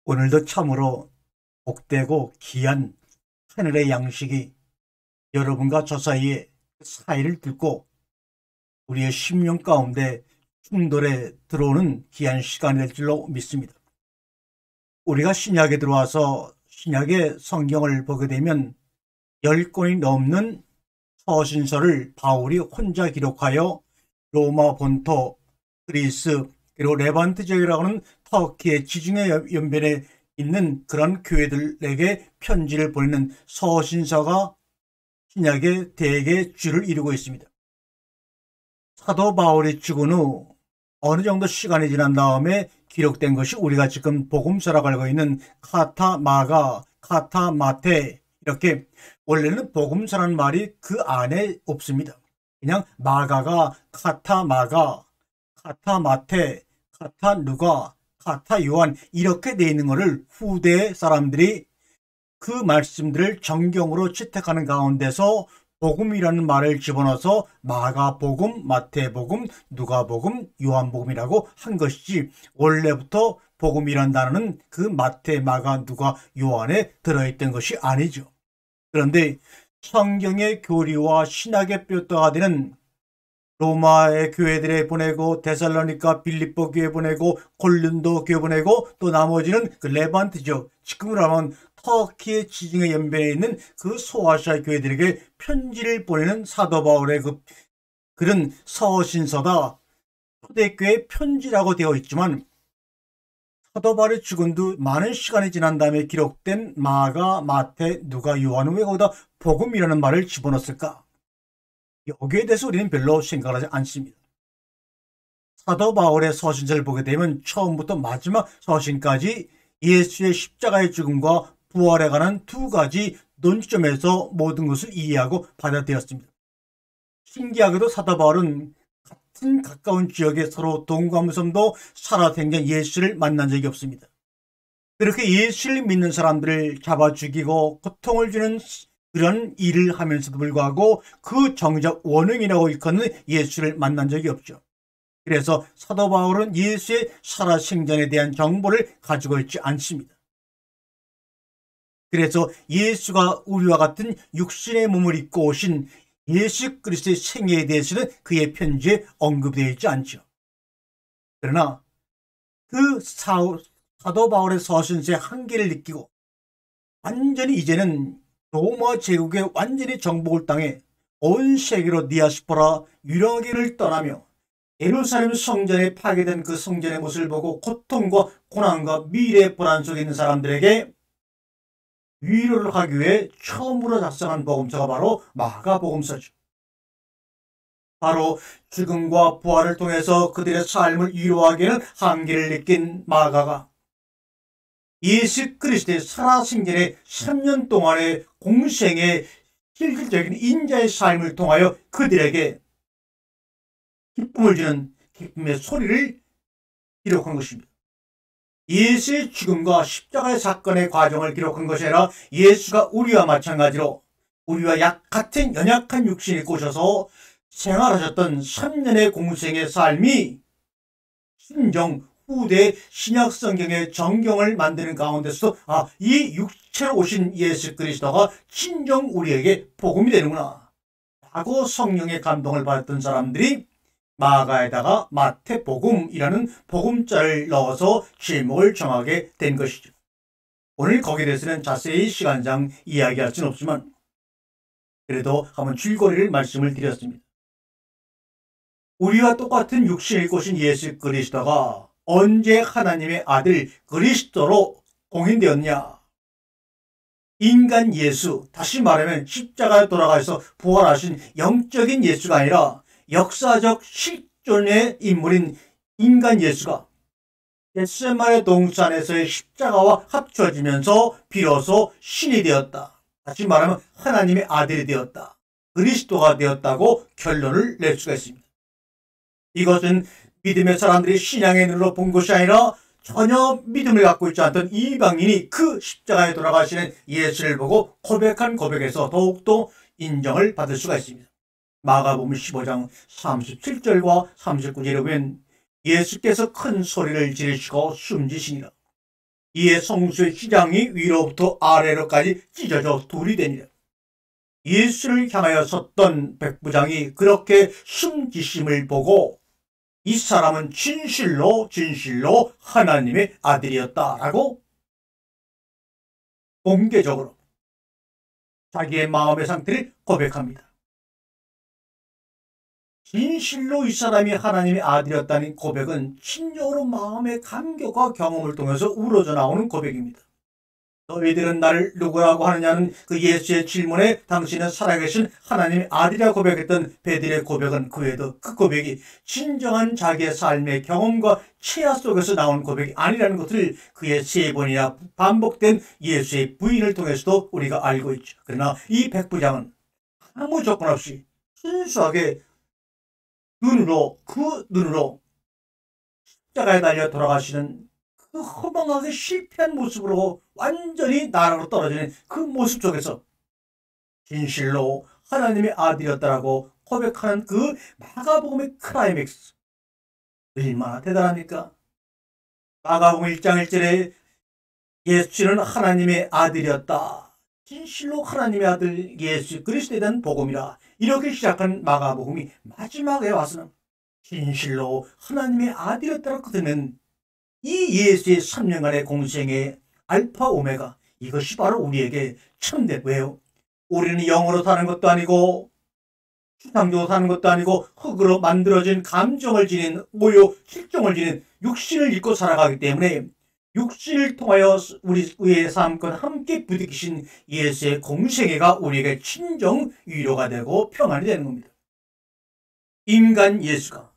오늘도 참으로 복되고 귀한 하늘의 양식이 여러분과 저 사이에 사이를 뚫고 우리의 심령 가운데 충돌에 들어오는 귀한 시간이 될 줄로 믿습니다. 우리가 신약에 들어와서 신약의 성경을 보게 되면 10권이 넘는 서신서를 바울이 혼자 기록하여 로마 본토, 그리스, 그리고 레반트 지역이라고 하는 터키의 지중해 연변에 있는 그런 교회들에게 편지를 보내는 서신서가 신약의 대개 주를 이루고 있습니다. 사도 바울이 죽은 후 어느 정도 시간이 지난 다음에 기록된 것이 우리가 지금 복음서라고 알고 있는 카타 마가, 카타 마테, 이렇게 원래는 복음서라는 말이 그 안에 없습니다. 그냥 마가가 카타 마가, 카타 마테, 카타 누가, 카타 요한 이렇게 되어 있는 것을 후대 사람들이 그 말씀들을 정경으로 채택하는 가운데서 복음이라는 말을 집어넣어서 마가복음, 마태복음, 누가복음, 요한복음이라고 한 것이지, 원래부터 복음이란 단어는 그 마태, 마가, 누가, 요한에 들어있던 것이 아니죠. 그런데 성경의 교리와 신학의 뼈대가 되는 로마의 교회들에 보내고, 데살로니가 빌립보 교회 보내고, 고린도 교회 보내고, 또 나머지는 그 레반트 지역, 지금으로 하면 터키의 지중해 연변에 있는 그 소아시아 교회들에게 편지를 보내는 사도 바울의 그런 서신서다. 초대교회 편지라고 되어 있지만 사도 바울이 죽은 후 많은 시간이 지난 다음에 기록된 마가, 마태, 누가, 요한은 왜 거기다 복음이라는 말을 집어넣었을까? 여기에 대해서 우리는 별로 생각하지 않습니다. 사도 바울의 서신서를 보게 되면 처음부터 마지막 서신까지 예수의 십자가의 죽음과 부활에 관한 두 가지 논점에서 모든 것을 이해하고 받아들였습니다. 신기하게도 사도 바울은 같은 가까운 지역에 서로 동감섬도 살아생전 예수를 만난 적이 없습니다. 그렇게 예수를 믿는 사람들을 잡아 죽이고 고통을 주는 그런 일을 하면서도 불구하고 그 정작 원흉이라고 일컫는 예수를 만난 적이 없죠. 그래서 사도 바울은 예수의 살아생전에 대한 정보를 가지고 있지 않습니다. 그래서 예수가 우리와 같은 육신의 몸을 입고 오신 예수 그리스도의 생애에 대해서는 그의 편지에 언급되어 있지 않죠. 그러나 그 사도 바울의 서신서의 한계를 느끼고 완전히 이제는 로마 제국의 완전히 정복을 당해 온 세계로 디아스포라 유랑기를 떠나며 예루살렘 성전에 파괴된 그 성전의 모습을 보고 고통과 고난과 미래의 불안 속에 있는 사람들에게 위로를 하기 위해 처음으로 작성한 복음서가 바로 마가복음서죠. 바로 죽음과 부활을 통해서 그들의 삶을 위로하기에는 한계를 느낀 마가가 예수 그리스도의 살아생전의 3년 동안의 공생의 실질적인 인자의 삶을 통하여 그들에게 기쁨을 주는 기쁨의 소리를 기록한 것입니다. 예수의 죽음과 십자가의 사건의 과정을 기록한 것이 아니라 예수가 우리와 마찬가지로 우리와 같은 연약한 육신을 입고 오셔서 생활하셨던 3년의 공생의 삶이 신정 후대 신약 성경의 정경을 만드는 가운데서 이 육체로 오신 예수 그리스도가 진정 우리에게 복음이 되는구나 하고 성령의 감동을 받았던 사람들이 마가에다가 마태복음이라는 복음자를 넣어서 제목을 정하게 된 것이죠. 오늘 거기에 대해서는 자세히 시간상 이야기할 수는 없지만 그래도 한번 줄거리를 말씀을 드렸습니다. 우리와 똑같은 육신을 입고 오신 예수 그리스도가 언제 하나님의 아들 그리스도로 공인되었냐? 인간 예수, 다시 말하면 십자가에 돌아가서 부활하신 영적인 예수가 아니라 역사적 실존의 인물인 인간 예수가 겟세마네 동산에서의 십자가와 합쳐지면서 비로소 신이 되었다. 다시 말하면 하나님의 아들이 되었다. 그리스도가 되었다고 결론을 낼 수가 있습니다. 이것은 믿음의 사람들이 신앙의 눈으로 본 것이 아니라 전혀 믿음을 갖고 있지 않던 이방인이 그 십자가에 돌아가시는 예수를 보고 고백한 고백에서 더욱더 인정을 받을 수가 있습니다. 마가복음 15장 37절과 39절에 보면 예수께서 큰 소리를 지르시고 숨지시니라. 이에 성수의 시장이 위로부터 아래로까지 찢어져 둘이 되니라. 예수를 향하여 섰던 백부장이 그렇게 숨기심을 보고 이 사람은 진실로 하나님의 아들이었다라고 공개적으로 자기의 마음의 상태를 고백합니다. 진실로 이 사람이 하나님의 아들이었다는 고백은 진정으로 마음의 감격과 경험을 통해서 우러져 나오는 고백입니다. 너희들은 나를 누구라고 하느냐는 그 예수의 질문에 당신은 살아계신 하나님의 아들이라고 고백했던 베드로의 고백은 그 외에도 그 고백이 진정한 자기의 삶의 경험과 체화 속에서 나온 고백이 아니라는 것을 그의 3번이나 반복된 예수의 부인을 통해서도 우리가 알고 있죠. 그러나 이 백부장은 아무 조건 없이 순수하게 그 눈으로 십자가에 달려 돌아가시는 그 허망하게 실패한 모습으로 완전히 나락으로 떨어지는 그 모습 속에서 진실로 하나님의 아들이었다라고 고백하는 그 마가복음의 클라이맥스 얼마나 대단합니까? 마가복음 1장 1절에 예수는 하나님의 아들이었다. 진실로 하나님의 아들 예수 그리스도에 대한 복음이라 이렇게 시작한 마가복음이 마지막에 와서는 진실로 하나님의 아들이었다라고 듣는 이 예수의 3년간의 공생의 알파 오메가 이것이 바로 우리에게 참된 왜요? 우리는 영으로 사는 것도 아니고 추상적으로 사는 것도 아니고 흙으로 만들어진 감정을 지닌 오요 실정을 지닌 육신을 입고 살아가기 때문에 육신을 통하여 우리의 삶과 함께 부딪히신 예수의 공생애가 우리에게 친정 위로가 되고 평안이 되는 겁니다. 인간 예수가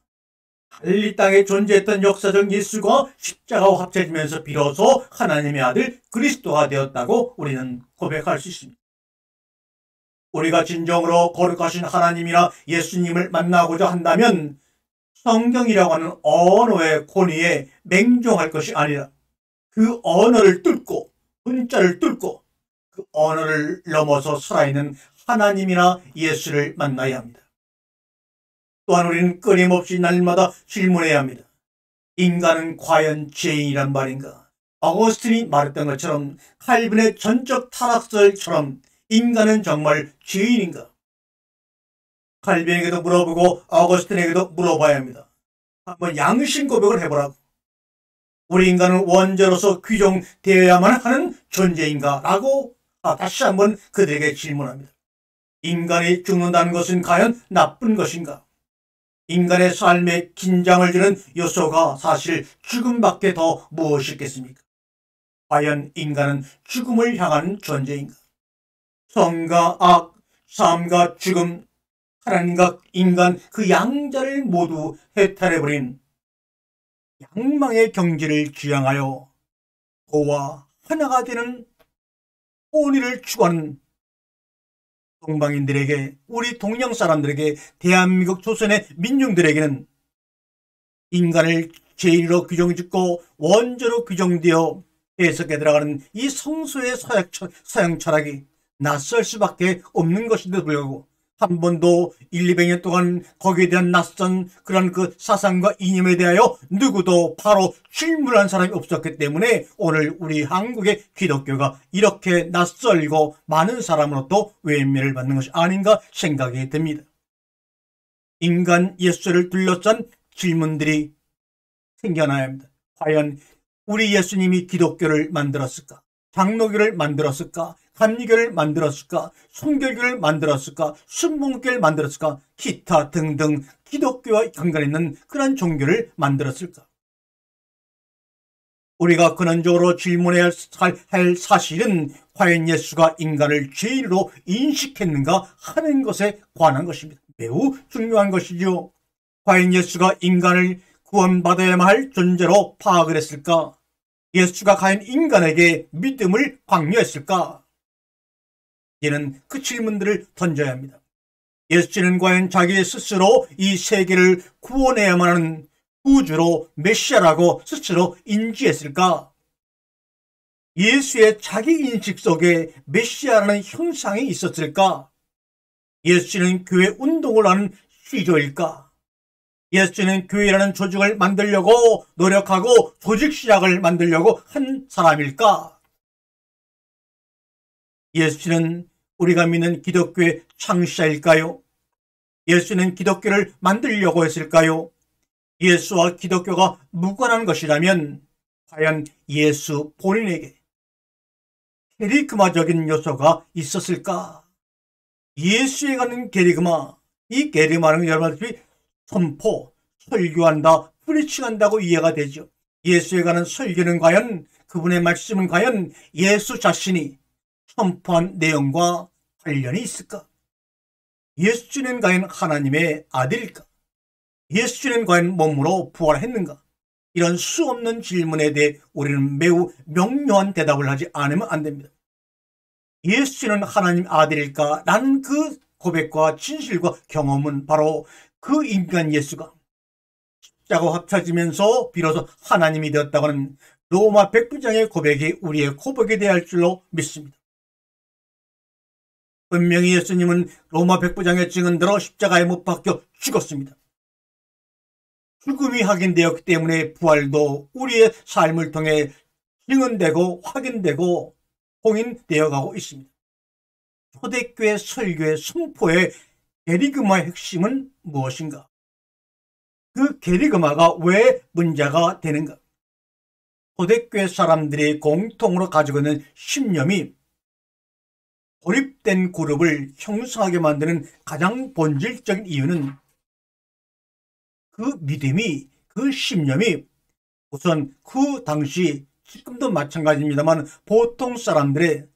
갈릴리 땅에 존재했던 역사적 예수가 십자가와 합쳐지면서 비로소 하나님의 아들 그리스도가 되었다고 우리는 고백할 수 있습니다. 우리가 진정으로 거룩하신 하나님이나 예수님을 만나고자 한다면 성경이라고 하는 언어의 권위에 맹종할 것이 아니라 그 언어를 뚫고 문자를 뚫고 그 언어를 넘어서 살아있는 하나님이나 예수를 만나야 합니다. 또한 우리는 끊임없이 날마다 질문해야 합니다. 인간은 과연 죄인이란 말인가? 어거스틴이 말했던 것처럼 칼빈의 전적 타락설처럼 인간은 정말 죄인인가? 칼빈에게도 물어보고 어거스틴에게도 물어봐야 합니다. 한번 양심 고백을 해보라고. 우리 인간은 원죄로서 규정되어야만 하는 존재인가? 라고 다시 한번 그들에게 질문합니다. 인간이 죽는다는 것은 과연 나쁜 것인가? 인간의 삶에 긴장을 주는 요소가 사실 죽음밖에 더 무엇이겠습니까? 과연 인간은 죽음을 향하는 존재인가? 선과 악, 삶과 죽음, 하나님과 인간 그 양자를 모두 해탈해버린 양망의 경지를 지향하여 도와 하나가 되는 혼의를 추구하는 동방인들에게, 우리 동양 사람들에게, 대한민국 조선의 민중들에게는 인간을 죄인으로 규정짓고 원죄로 규정되어 해석에 들어가는 이 성소의 서양 철학이 낯설 수밖에 없는 것인데도 불구하고 한 번도 1, 200년 동안 거기에 대한 낯선 그런 그 사상과 이념에 대하여 누구도 바로 질문한 사람이 없었기 때문에 오늘 우리 한국의 기독교가 이렇게 낯설고 많은 사람으로부터 외면을 받는 것이 아닌가 생각이 듭니다. 인간 예수를 둘러싼 질문들이 생겨나야 합니다. 과연 우리 예수님이 기독교를 만들었을까? 장로교를 만들었을까? 감리교를 만들었을까? 순결교를 만들었을까? 순복음교를 만들었을까? 기타 등등 기독교와 연관있는 그런 종교를 만들었을까? 우리가 근원적으로 질문해야 할 사실은 과연 예수가 인간을 죄인으로 인식했는가 하는 것에 관한 것입니다. 매우 중요한 것이죠. 과연 예수가 인간을 구원받아야만 할 존재로 파악을 했을까? 예수가 과연 인간에게 믿음을 강요했을까? 이제는 그 질문들을 던져야 합니다. 예수는 과연 자기 스스로 이 세계를 구원해야만 하는 구주로 메시아라고 스스로 인지했을까? 예수의 자기 인식 속에 메시아라는 형상이 있었을까? 예수는 교회 운동을 하는 시조일까? 예수는 교회라는 조직을 만들려고 노력하고 조직 시작을 만들려고 한 사람일까? 예수는 우리가 믿는 기독교의 창시자일까요? 예수는 기독교를 만들려고 했을까요? 예수와 기독교가 무관한 것이라면 과연 예수 본인에게 게리그마적인 요소가 있었을까? 예수에 관한 게리그마, 이 게리그마는 여러분들이 선포, 설교한다, 프리칭한다고 이해가 되죠. 예수에 관한 설교는 과연, 그분의 말씀은 과연 예수 자신이 선포한 내용과 관련이 있을까? 예수는 과연 하나님의 아들일까? 예수는 과연 몸으로 부활했는가? 이런 수없는 질문에 대해 우리는 매우 명료한 대답을 하지 않으면 안 됩니다. 예수는 하나님 아들일까? 라는 그 고백과 진실과 경험은 바로 그 인간 예수가 십자가와 합쳐지면서 비로소 하나님이 되었다고 하는 로마 백부장의 고백이 우리의 고백이 되어야 할 줄로 믿습니다. 분명히 예수님은 로마 백부장의 증언대로 십자가에 못 박혀 죽었습니다. 죽음이 확인되었기 때문에 부활도 우리의 삶을 통해 증언되고 확인되고 공인되어 가고 있습니다. 초대교회 설교의 선포의 게리그마의 핵심은 무엇인가? 그 게리그마가 왜 문제가 되는가? 초대교회 사람들이 공통으로 가지고 있는 신념이 고립된 그룹을 형성하게 만드는 가장 본질적인 이유는 그 믿음이, 그 신념이 우선 그 당시, 지금도 마찬가지입니다만 보통 사람들의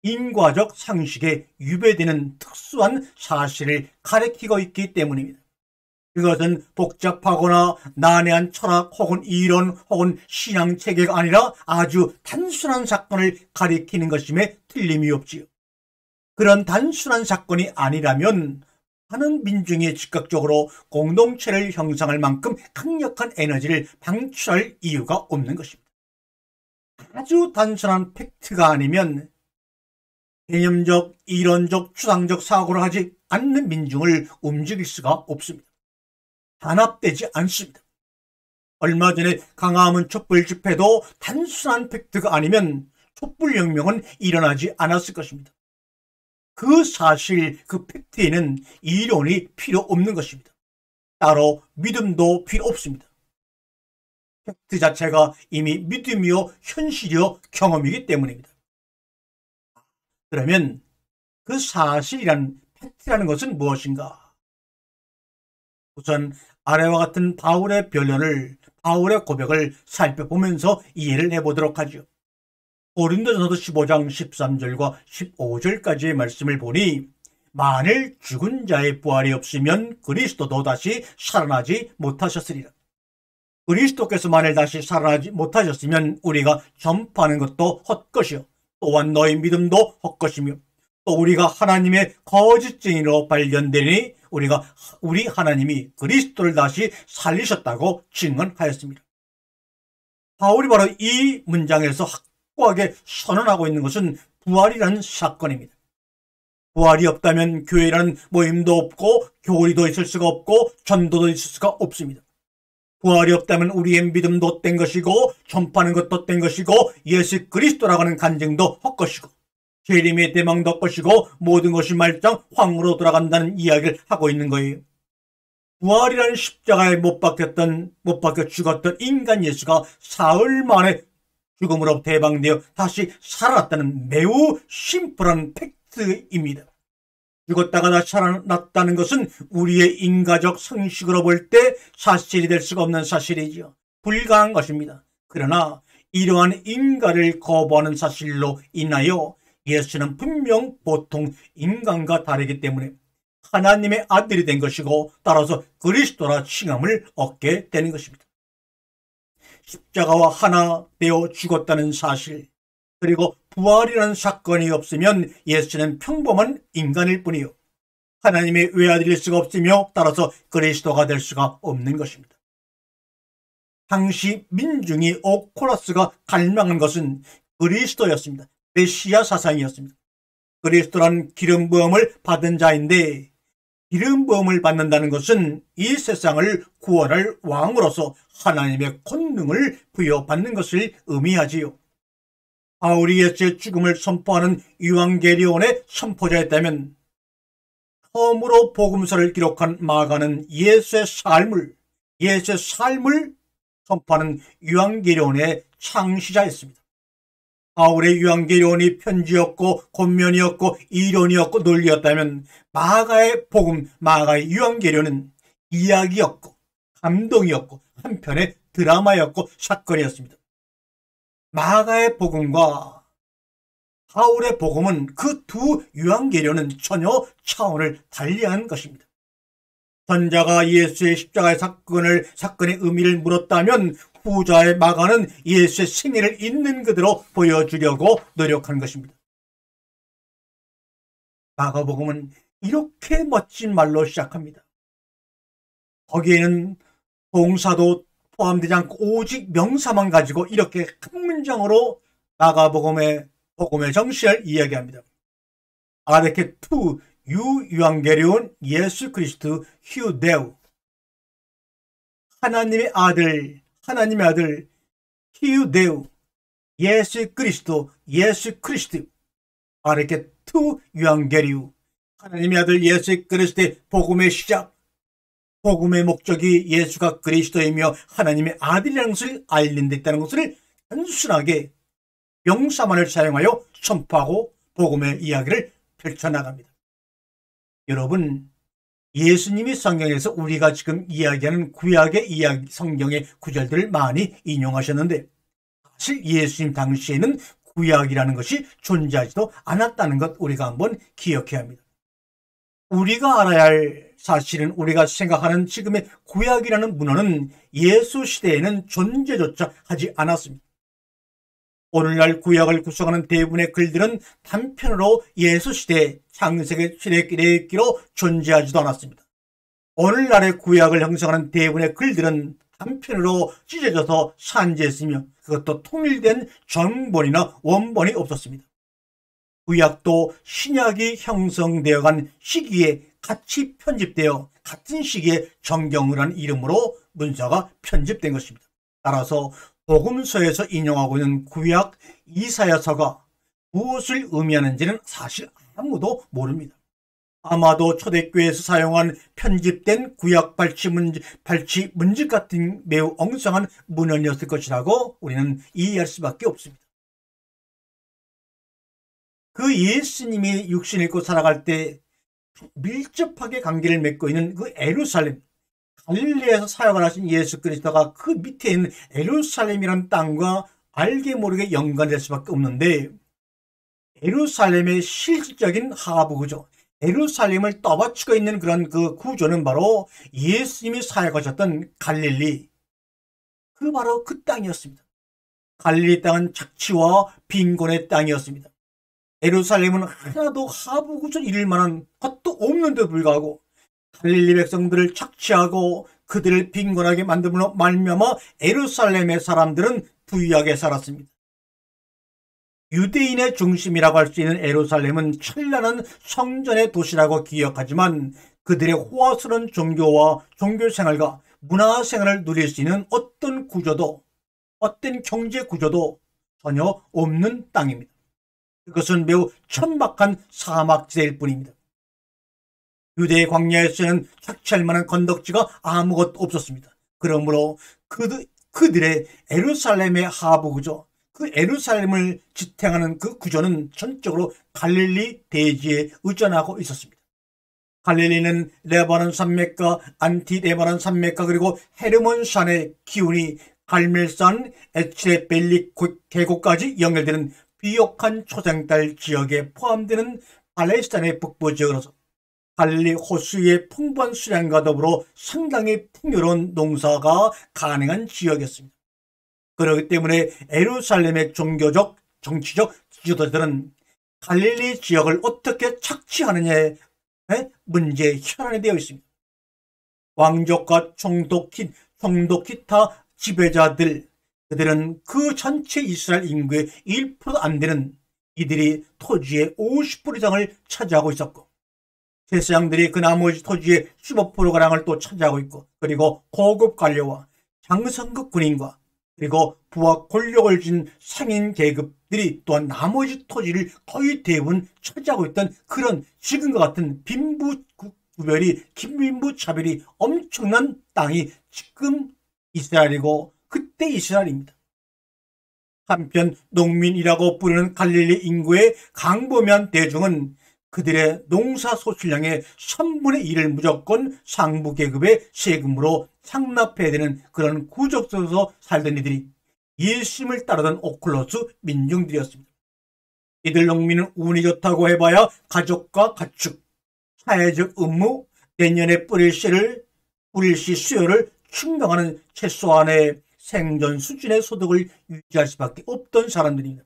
인과적 상식에 유배되는 특수한 사실을 가리키고 있기 때문입니다. 그것은 복잡하거나 난해한 철학 혹은 이론 혹은 신앙 체계가 아니라 아주 단순한 사건을 가리키는 것임에 틀림이 없지요. 그런 단순한 사건이 아니라면 많은 민중이 즉각적으로 공동체를 형성할 만큼 강력한 에너지를 방출할 이유가 없는 것입니다. 아주 단순한 팩트가 아니면 개념적, 이론적, 추상적 사고를 하지 않는 민중을 움직일 수가 없습니다. 단합되지 않습니다. 얼마 전에 광화문 촛불 집회도 단순한 팩트가 아니면 촛불혁명은 일어나지 않았을 것입니다. 그 사실, 그 팩트에는 이론이 필요 없는 것입니다. 따로 믿음도 필요 없습니다. 팩트 자체가 이미 믿음이요, 현실이요, 경험이기 때문입니다. 그러면 그 사실이란 팩트라는 것은 무엇인가? 우선 아래와 같은 바울의 변론을, 바울의 고백을 살펴보면서 이해를 해보도록 하죠. 고린도전서 15장 13절과 15절까지의 말씀을 보니 만일 죽은 자의 부활이 없으면 그리스도도 다시 살아나지 못하셨으리라. 그리스도께서 만일 다시 살아나지 못하셨으면 우리가 전파하는 것도 헛것이요 또한 너희 믿음도 헛것이며 또 우리가 하나님의 거짓 증인으로 발견되니 우리 하나님이 그리스도를 다시 살리셨다고 증언하였습니다. 바울이 바로 이 문장에서 확고하게 선언하고 있는 것은 부활이라는 사건입니다. 부활이 없다면 교회라는 모임도 없고 교리도 있을 수가 없고 전도도 있을 수가 없습니다. 부활이 없다면 우리의 믿음도 헛된 것이고 전파하는 것도 헛된 것이고 예수 그리스도라고 하는 간증도 헛것이고 재림의 대망도 헛것이고 모든 것이 말짱 황으로 돌아간다는 이야기를 하고 있는 거예요. 부활이라는 십자가에 못 박혀 죽었던 인간 예수가 사흘 만에 죽음으로부터 해방되어 다시 살아났다는 매우 심플한 팩트입니다. 죽었다가 다시 살아났다는 것은 우리의 인과적 상식으로 볼 때 사실이 될 수가 없는 사실이지요. 불가한 것입니다. 그러나 이러한 인과를 거부하는 사실로 인하여 예수는 분명 보통 인간과 다르기 때문에 하나님의 아들이 된 것이고 따라서 그리스도라 칭함을 얻게 되는 것입니다. 십자가와 하나 되어 죽었다는 사실, 그리고 부활이라는 사건이 없으면 예수는 평범한 인간일 뿐이요 하나님의 외아들일 수가 없으며 따라서 그리스도가 될 수가 없는 것입니다. 당시 민중이 오코라스가 갈망한 것은 그리스도였습니다. 메시아 사상이었습니다. 그리스도란 기름 부음을 받은 자인데 기름 부음을 받는다는 것은 이 세상을 구원할 왕으로서 하나님의 권능을 부여받는 것을 의미하지요. 바울이 예수의 죽음을 선포하는 유앙게리온의 선포자였다면 처음으로 복음서를 기록한 마가는 예수의 삶을 선포하는 유앙게리온의 창시자였습니다. 바울의 유앙게리온이 편지였고 권면이었고 이론이었고 논리였다면 마가의 복음, 마가의 유앙게리온은 이야기였고 감동이었고 한편의 드라마였고 사건이었습니다. 마가의 복음과 바울의 복음은 그 두 유앙게리온은 전혀 차원을 달리한 것입니다. 전자가 예수의 십자가의 사건의 의미를 물었다면 후자의 마가는 예수의 생애를 있는 그대로 보여주려고 노력한 것입니다. 마가복음은 이렇게 멋진 말로 시작합니다. 거기에는 동사도 포함되지 않고 오직 명사만 가지고 이렇게 큰 문장으로 마가복음의 정신을 이야기합니다. 아르케 투 유앙게리온 예수 그리스도 휴데우, 하나님의 아들 휴데우 예수 그리스도 아르케 투 유앙게리우, 하나님의 아들 예수 그리스도의 복음의 시작, 복음의 목적이 예수가 그리스도이며 하나님의 아들이라는 것을 알린 데 있다는 것을 단순하게 명사만을 사용하여 선포하고 복음의 이야기를 펼쳐나갑니다. 여러분, 예수님이 성경에서 우리가 지금 이야기하는 구약의 성경의 구절들을 많이 인용하셨는데 사실 예수님 당시에는 구약이라는 것이 존재하지도 않았다는 것 우리가 한번 기억해야 합니다. 우리가 알아야 할 사실은 우리가 생각하는 지금의 구약이라는 문헌은 예수 시대에는 존재조차 하지 않았습니다. 오늘날 구약을 구성하는 대부분의 글들은 단편으로 예수 시대 창세기 출애굽기로 존재하지도 않았습니다. 오늘날의 구약을 형성하는 대부분의 글들은 단편으로 찢어져서 산재했으며 그것도 통일된 정본이나 원본이 없었습니다. 구약도 신약이 형성되어간 시기에 같이 편집되어 같은 시기에 정경이라는 이름으로 문서가 편집된 것입니다. 따라서 복음서에서 인용하고 있는 구약 이사야서가 무엇을 의미하는지는 사실 아무도 모릅니다. 아마도 초대교회에서 사용한 편집된 구약 발치 문집 같은 매우 엉성한 문헌이었을 것이라고 우리는 이해할 수밖에 없습니다. 그 예수님이 육신을 입고 살아갈 때 밀접하게 관계를 맺고 있는 그 예루살렘, 갈릴리에서 사역을 하신 예수 그리스도가 그 밑에 있는 예루살렘이라는 땅과 알게 모르게 연관될 수밖에 없는데, 예루살렘의 실질적인 하부 구조, 예루살렘을 떠받치고 있는 그런 그 구조는 바로 예수님이 사역하셨던 갈릴리, 바로 그 땅이었습니다. 갈릴리 땅은 착취와 빈곤의 땅이었습니다. 예루살렘은 하나도 하부 구조 이룰 만한 것도 없는데도 불구하고 갈릴리 백성들을 착취하고 그들을 빈곤하게 만듦으로 말미암아 예루살렘의 사람들은 부유하게 살았습니다. 유대인의 중심이라고 할 수 있는 예루살렘은 찬란한 성전의 도시라고 기억하지만 그들의 호화스러운 종교와 종교생활과 문화생활을 누릴 수 있는 어떤 구조도, 어떤 경제 구조도 전혀 없는 땅입니다. 그것은 매우 천박한 사막지대일 뿐입니다. 유대의 광야에서는 착취할 만한 건덕지가 아무것도 없었습니다. 그러므로 그들의 예루살렘의 하부 구조, 그 예루살렘을 지탱하는 그 구조는 전적으로 갈릴리 대지에 의존하고 있었습니다. 갈릴리는 레바논 산맥과 안티레바논 산맥과 그리고 헤르몬 산의 기운이 갈멜산, 에치레벨리 계곡까지 연결되는 비옥한 초생달 지역에 포함되는 팔레스타인의 북부 지역으로서 갈릴리 호수의 풍부한 수량과 더불어 상당히 풍요로운 농사가 가능한 지역이었습니다. 그렇기 때문에 예루살렘의 종교적, 정치적 지도자들은 갈릴리 지역을 어떻게 착취하느냐에 문제에 혈안이 되어 있습니다. 왕족과 총독 기타 지배자들, 그들은 그 전체 이스라엘 인구의 1%도 안 되는 이들이 토지의 50% 이상을 차지하고 있었고, 세상들이 그 나머지 토지의 15%가량을 또 차지하고 있고, 그리고 고급 관료와 장성급 군인과 그리고 부와 권력을 진 상인 계급들이 또한 나머지 토지를 거의 대부분 차지하고 있던 그런 지금과 같은 빈부구별이, 빈부차별이 엄청난 땅이 지금 이스라엘이고 그때 이스라엘입니다. 한편 농민이라고 부르는 갈릴리 인구의 광범위한 대중은 그들의 농사 소출량의 3분의 1을 무조건 상부 계급의 세금으로 상납해야 되는 그런 구적 속에서 살던 이들이 예수님을 따르던 오클로스 민중들이었습니다. 이들 농민은 운이 좋다고 해봐야 가족과 가축, 사회적 의무, 내년에 뿌릴 씨 수요를 충당하는 최소한의 생존 수준의 소득을 유지할 수밖에 없던 사람들입니다.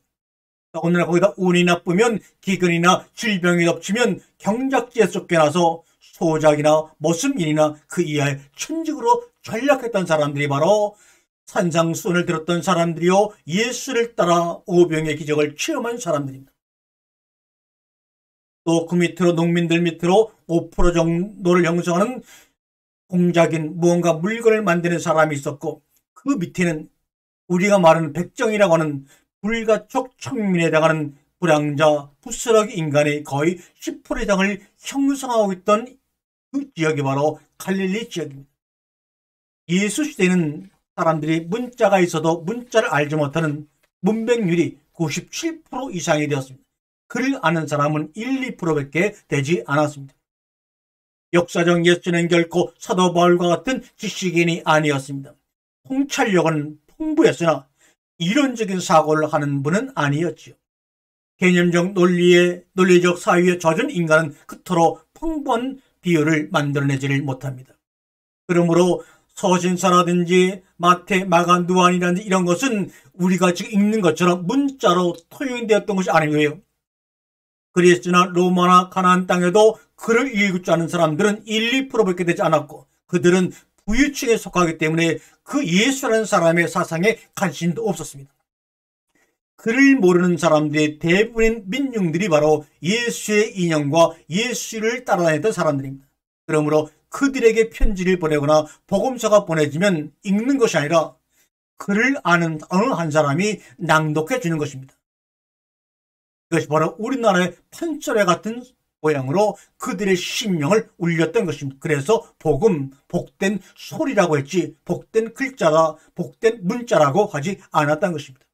오늘날 거기다 운이 나쁘면 기근이나 질병이 덮치면 경작지에 쫓겨나서 소작이나 모습일이나 그 이하의 천직으로 전락했던 사람들이 바로 산상수훈을 들었던 사람들이요, 예수를 따라 오병의 기적을 체험한 사람들입니다. 또 그 밑으로 농민들 밑으로 5% 정도를 형성하는 공작인, 무언가 물건을 만드는 사람이 있었고, 그 밑에는 우리가 말하는 백정이라고 하는 불가촉 청민에 해당하는 불황자, 부스러기 인간의 거의 10% 이상을 형성하고 있던 그 지역이 바로 갈릴리 지역입니다. 예수 시대에는 사람들이 문자가 있어도 문자를 알지 못하는 문맹률이 97% 이상이 되었습니다. 그를 아는 사람은 1, 2%밖에 되지 않았습니다. 역사적 예수는 결코 사도 바울과 같은 지식인이 아니었습니다. 통찰력은 풍부했으나 이론적인 사고를 하는 분은 아니었지요. 개념적 논리적 사유에 젖은 인간은 그토록 풍부한 비유를 만들어내지를 못합니다. 그러므로 서신서라든지 마태, 마가, 누한이라든지 이런 것은 우리가 지금 읽는 것처럼 문자로 통용되었던 것이 아니고요. 그리스나 로마나 가나안 땅에도 글을 읽을 줄 아는 사람들은 1, 2%밖에 되지 않았고, 그들은 부유층에 속하기 때문에 그 예수라는 사람의 사상에 관심도 없었습니다. 그를 모르는 사람들의 대부분의 민중들이 바로 예수의 인형과 예수를 따라다녔던 사람들입니다. 그러므로 그들에게 편지를 보내거나 복음서가 보내지면 읽는 것이 아니라 그를 아는 어느 한 사람이 낭독해 주는 것입니다. 이것이 바로 우리나라의 판소리 같은 모양으로 그들의 심령을 울렸던 것입니다. 그래서 복음, 복된 소리라고 했지 복된 글자다, 복된 문자라고 하지 않았던 것입니다.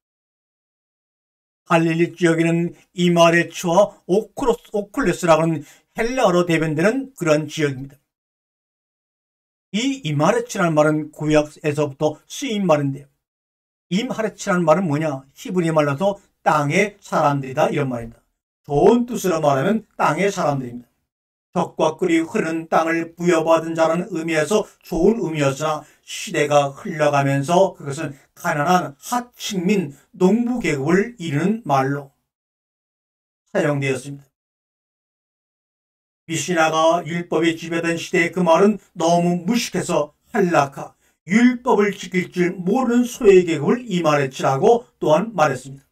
갈릴리 지역에는 이마레츠와 오클레스라고 하는 헬라어로 대변되는 그런 지역입니다. 이 이마레츠라는 말은 구약에서부터 쓰인 말인데요. 임하레츠라는 말은 뭐냐? 히브리 말로서 땅의 사람들이다, 이런 말입니다. 좋은 뜻으로 말하면 땅의 사람들입니다. 적과 꿀이 흐르는 땅을 부여받은 자라는 의미에서 좋은 의미였으나 시대가 흘러가면서 그것은 가난한 하층민 농부 계급을 이르는 말로 사용되었습니다. 미시나가 율법이 지배된 시대의 그 말은 너무 무식해서 할라카, 율법을 지킬 줄 모르는 소외 계급을 이마레츠라고 또한 말했습니다.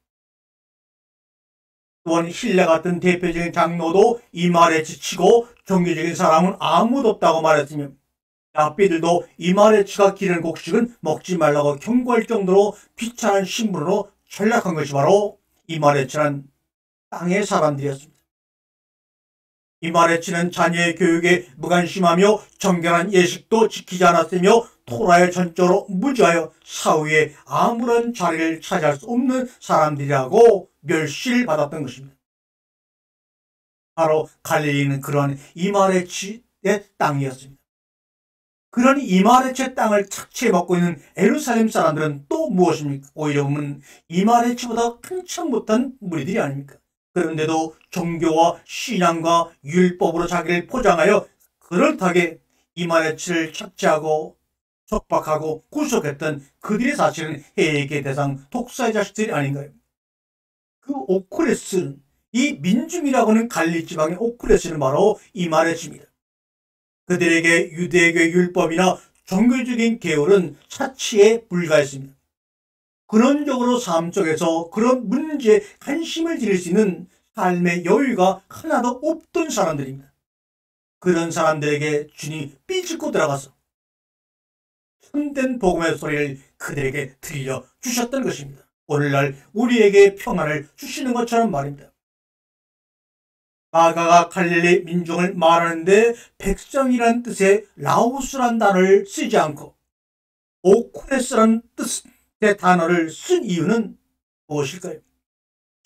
또한 힐레 같은 대표적인 장로도 이마레츠 치고 종교적인 사람은 아무도 없다고 말했으며, 랍비들도 이마레츠가 기르는 곡식은 먹지 말라고 경고할 정도로 비참한 신분으로 전락한 것이 바로 이마레츠란 땅의 사람들이었습니다. 이마레츠는 자녀의 교육에 무관심하며 정결한 예식도 지키지 않았으며 토라에 전적으로 무지하여 사후에 아무런 자리를 차지할 수 없는 사람들이라고 멸시를 받았던 것입니다. 바로 갈릴리는 그러한 이마레츠의 땅이었습니다. 그런 이마레츠의 땅을 착취해 먹고 있는 예루살렘 사람들은 또 무엇입니까? 오히려 보면 이마레츠보다 한참 못한 무리들이 아닙니까? 그런데도 종교와 신앙과 율법으로 자기를 포장하여 그럴듯하게 이마레츠를 착취하고 속박하고 구속했던 그들의 사실은 해악의 대상 독사의 자식들이 아닌가요? 그 오클레스는, 이 민중이라고 하는 갈릴리 지방의 오클레스는 바로 이마레츠입니다. 그들에게 유대교의 율법이나 종교적인 계율은 사치에 불과했습니다. 근원적으로 삶 속에서 그런 문제에 관심을 지닐 수 있는 삶의 여유가 하나도 없던 사람들입니다. 그런 사람들에게 주님이 삐집고 들어가서 참된 복음의 소리를 그들에게 들려주셨던 것입니다. 오늘날 우리에게 평안을 주시는 것처럼 말입니다. 마가가 갈릴리 민중을 말하는데 백성이란 뜻의 라오스란 단어를 쓰지 않고 오쿠레스란 뜻의 단어를 쓴 이유는 무엇일까요?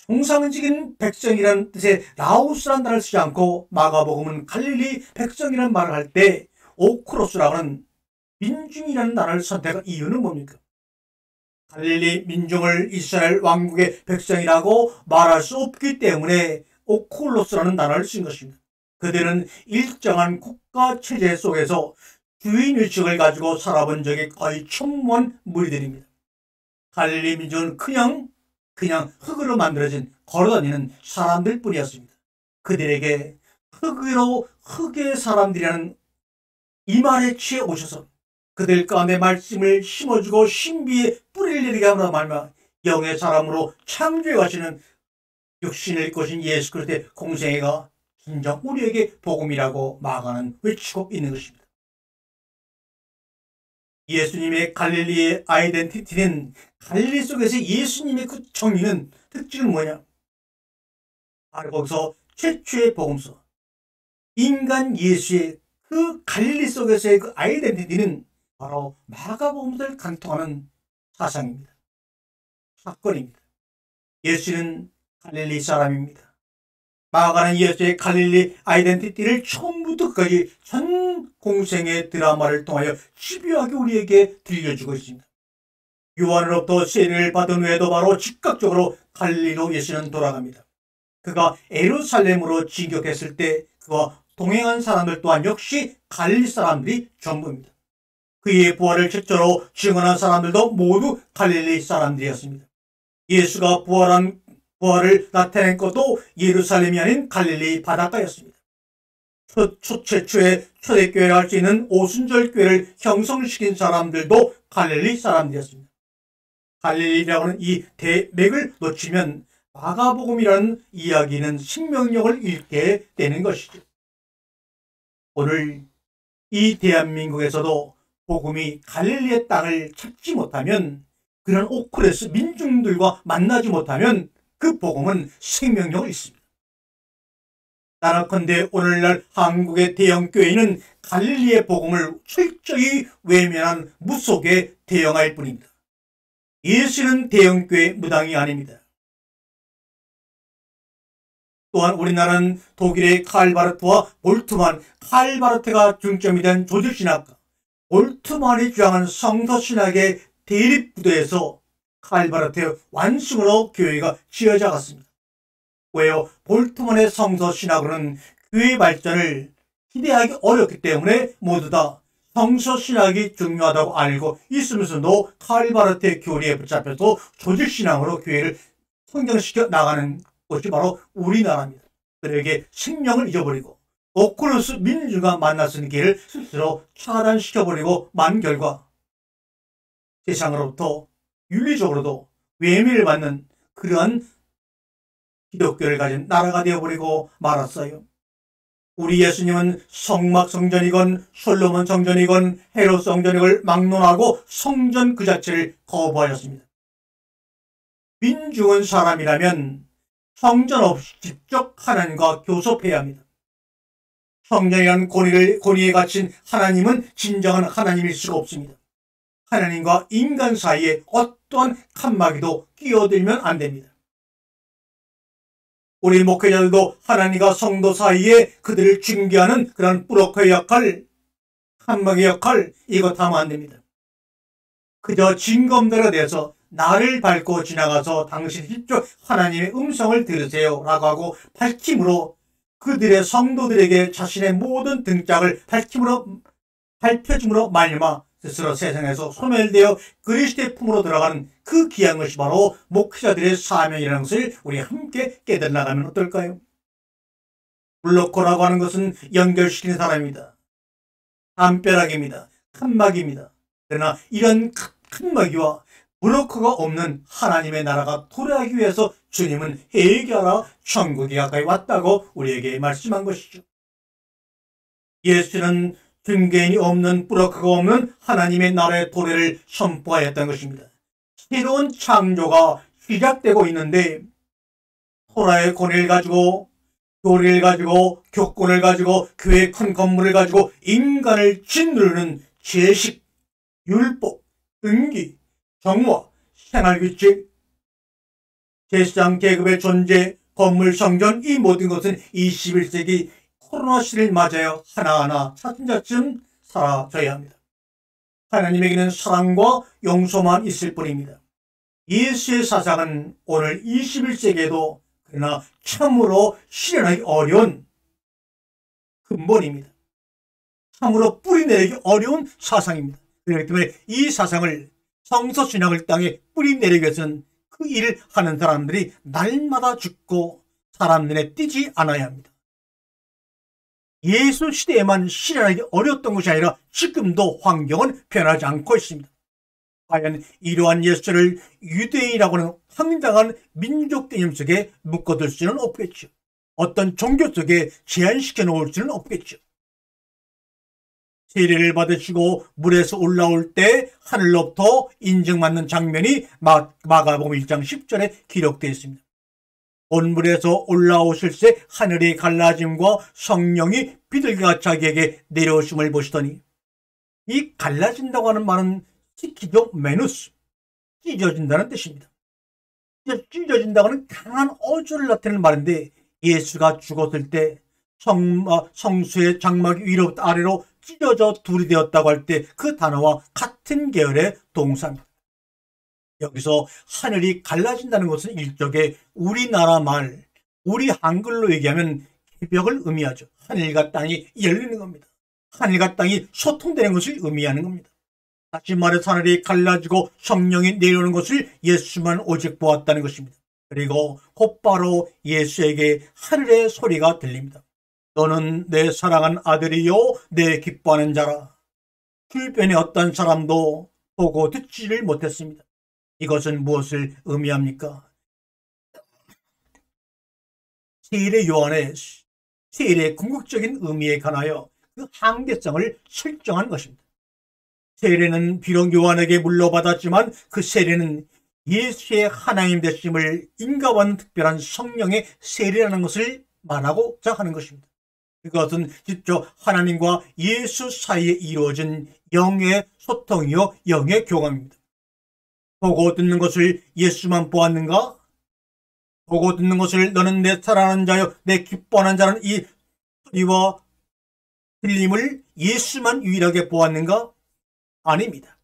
정상적인 백성이라는 뜻의 라오스란 단어를 쓰지 않고 마가복음은 갈릴리 백성이라는 말을 할 때 오크로스라고 하는 민중이라는 단어를 선택한 이유는 뭡니까? 갈릴리 민중을 이스라엘 왕국의 백성이라고 말할 수 없기 때문에 오클로스라는 단어를 쓴 것입니다. 그들은 일정한 국가 체제 속에서 주인의식을 가지고 살아본 적이 거의 천무한 무리들입니다. 갈릴리 민족은 그냥 흙으로 만들어진 걸어다니는 사람들 뿐이었습니다. 그들에게 흙의 사람들이라는 이 말에 취해 오셔서 그들 가운데 말씀을 심어주고 신비의 뿌리를 내리게 함으로 말미암아 영의 사람으로 창조해 가시는 육신을 입고 오신 예수 그리스도의 공생애가 진정 우리에게 복음이라고 마가는 외치고 있는 것입니다. 예수님의 갈릴리의 아이덴티티는 갈릴리 속에서 예수님의 그 정의는 특징은 뭐냐? 바로 거기서 최초의 복음서 인간 예수의 그 갈릴리 속에서의 그 아이덴티티는 바로 마가복음서를 간통하는 사상입니다. 사건입니다. 예수는 갈릴리 사람입니다. 마가는 예수의 갈릴리 아이덴티티를 처음부터 끝까지 전 공생의 드라마를 통하여 집요하게 우리에게 들려주고 있습니다. 요한으로부터 세례를 받은 후에도 바로 즉각적으로 갈릴리로 예수는 돌아갑니다. 그가 예루살렘으로 진격했을 때 그와 동행한 사람들 또한 역시 갈릴리 사람들이 전부입니다. 그의 부활을 최초로 증언한 사람들도 모두 갈릴리 사람들이었습니다. 예수가 부활을 나타낸 것도 예루살렘이 아닌 갈릴리 바닷가였습니다. 최초의 초대교회를 할 수 있는 오순절교회를 형성시킨 사람들도 갈릴리 사람들이었습니다. 갈릴리라고 하는 이 대맥을 놓치면 마가복음이라는 이야기는 생명력을 잃게 되는 것이죠. 오늘 이 대한민국에서도 복음이 갈릴리의 땅을 찾지 못하면, 그런 오크레스 민중들과 만나지 못하면 그 복음은 생명력을 잃습니다. 따라컨대 오늘날 한국의 대형교회는 갈릴리의 복음을 철저히 외면한 무속의 대형할 뿐입니다. 예수는 대형교회 무당이 아닙니다. 또한 우리나라는 독일의 칼바르트와 볼트만, 칼바르트가 중점이 된 조직신학과, 볼트만이 주장하는 성서신학의 대립구도에서 칼바르트의 완승으로 교회가 지어져갔습니다. 왜요? 볼트만의 성서신학으로는 교회 발전을 기대하기 어렵기 때문에 모두 다 성서신학이 중요하다고 알고 있으면서도 칼바르트의 교리에 붙잡혀서 조직신앙으로 교회를 성장시켜 나가는 것이 바로 우리나라입니다. 그들에게 생명을 잊어버리고 오클루스 민주가 만났으니 길을 스스로 차단시켜버리고 만 결과 세상으로부터 윤리적으로도 외면을 받는 그러한 기독교를 가진 나라가 되어버리고 말았어요. 우리 예수님은 성막 성전이건 솔로몬 성전이건 헤롯 성전이건 막론하고 성전 그 자체를 거부하였습니다. 민중은 사람이라면 성전 없이 직접 하나님과 교섭해야 합니다. 성전이라는 권위에 갇힌 하나님은 진정한 하나님일 수가 없습니다. 하나님과 인간 사이에 어떠한 칸막이도 끼어들면 안 됩니다. 우리 목회자들도 하나님과 성도 사이에 그들을 징계하는 그런 브로커의 역할, 칸막이 역할, 이것 하면 안 됩니다. 그저 징검다리가 돼서 나를 밟고 지나가서 당신 직접 하나님의 음성을 들으세요 라고 하고 밝힘으로 그들의 성도들에게 자신의 모든 등짝을 밝혀줌으로 말미암아 스스로 세상에서 소멸되어 그리스도의 품으로 들어가는 그 귀한 것이 바로 목회자들의 사명이라는 것을 우리 함께 깨달아 나가면 어떨까요? 블로커라고 하는 것은 연결시키는 사람입니다. 담벼락입니다. 칸막이입니다. 그러나 이런 칸막이와 블로커가 없는 하나님의 나라가 도래하기 위해서 주님은 회개하라 천국이 가까이 왔다고 우리에게 말씀한 것이죠. 예수는 증거인이 없는 뿌라크가 없는 하나님의 나라의 도래를 선포하였던 것입니다. 새로운 창조가 시작되고 있는데 토라의 권위를 가지고 교리를 가지고 교권을 가지고 교회의 큰 건물을 가지고 인간을 짓누르는 제식, 율법, 은기, 정화, 생활규칙, 제사장 계급의 존재, 건물, 성전 이 모든 것은 21세기 코로나 시대를 맞아요. 하나하나 차츰차츰 사라져야 합니다. 하나님에게는 사랑과 용서만 있을 뿐입니다. 예수의 사상은 오늘 21세기에도 그러나 참으로 실현하기 어려운 근본입니다. 참으로 뿌리내리기 어려운 사상입니다. 그렇기 때문에 이 사상을 성서신학을 땅에 뿌리내리기 위해서는 그 일을 하는 사람들이 날마다 죽고 사람 눈에 띄지 않아야 합니다. 예수 시대에만 실현하기 어려웠던 것이 아니라 지금도 환경은 변하지 않고 있습니다. 과연 이러한 예수를 유대인이라고 하는 황당한 민족 개념 속에 묶어둘 수는 없겠죠. 어떤 종교 속에 제한시켜 놓을 수는 없겠죠. 세례를 받으시고 물에서 올라올 때 하늘로부터 인정받는 장면이 마가복음 1장 10절에 기록되어 있습니다. 온 물에서 올라오실 때 하늘이 갈라짐과 성령이 비둘기가 자기에게 내려오심을 보시더니, 이 갈라진다고 하는 말은 시키죠 메누스, 찢어진다는 뜻입니다. 찢어진다고 하는 강한 어조를 나타내는 말인데, 예수가 죽었을 때 성수의 장막이 위로부터 아래로 찢어져 둘이 되었다고 할 때 그 단어와 같은 계열의 동사입니다. 여기서 하늘이 갈라진다는 것은 일종의 우리나라 말, 우리 한글로 얘기하면 개벽을 의미하죠. 하늘과 땅이 열리는 겁니다. 하늘과 땅이 소통되는 것을 의미하는 겁니다. 다시 말해서 하늘이 갈라지고 성령이 내려오는 것을 예수만 오직 보았다는 것입니다. 그리고 곧바로 예수에게 하늘의 소리가 들립니다. 너는 내 사랑한 아들이요 내 기뻐하는 자라. 주변의 어떤 사람도 보고 듣지를 못했습니다. 이것은 무엇을 의미합니까? 세례 요한의 세례의 궁극적인 의미에 관하여 그 한계성을 설정한 것입니다. 세례는 비록 요한에게 물려받았지만 그 세례는 예수의 하나님 되심을 인가받는 특별한 성령의 세례라는 것을 말하고자 하는 것입니다. 그것은 직접 하나님과 예수 사이에 이루어진 영의 소통이요 영의 교감입니다. 보고 듣는 것을 예수만 보았는가? 보고 듣는 것을 너는 내 사랑하는 자요 내 기뻐하는 자는 이 소리와 들림을 예수만 유일하게 보았는가? 아닙니다.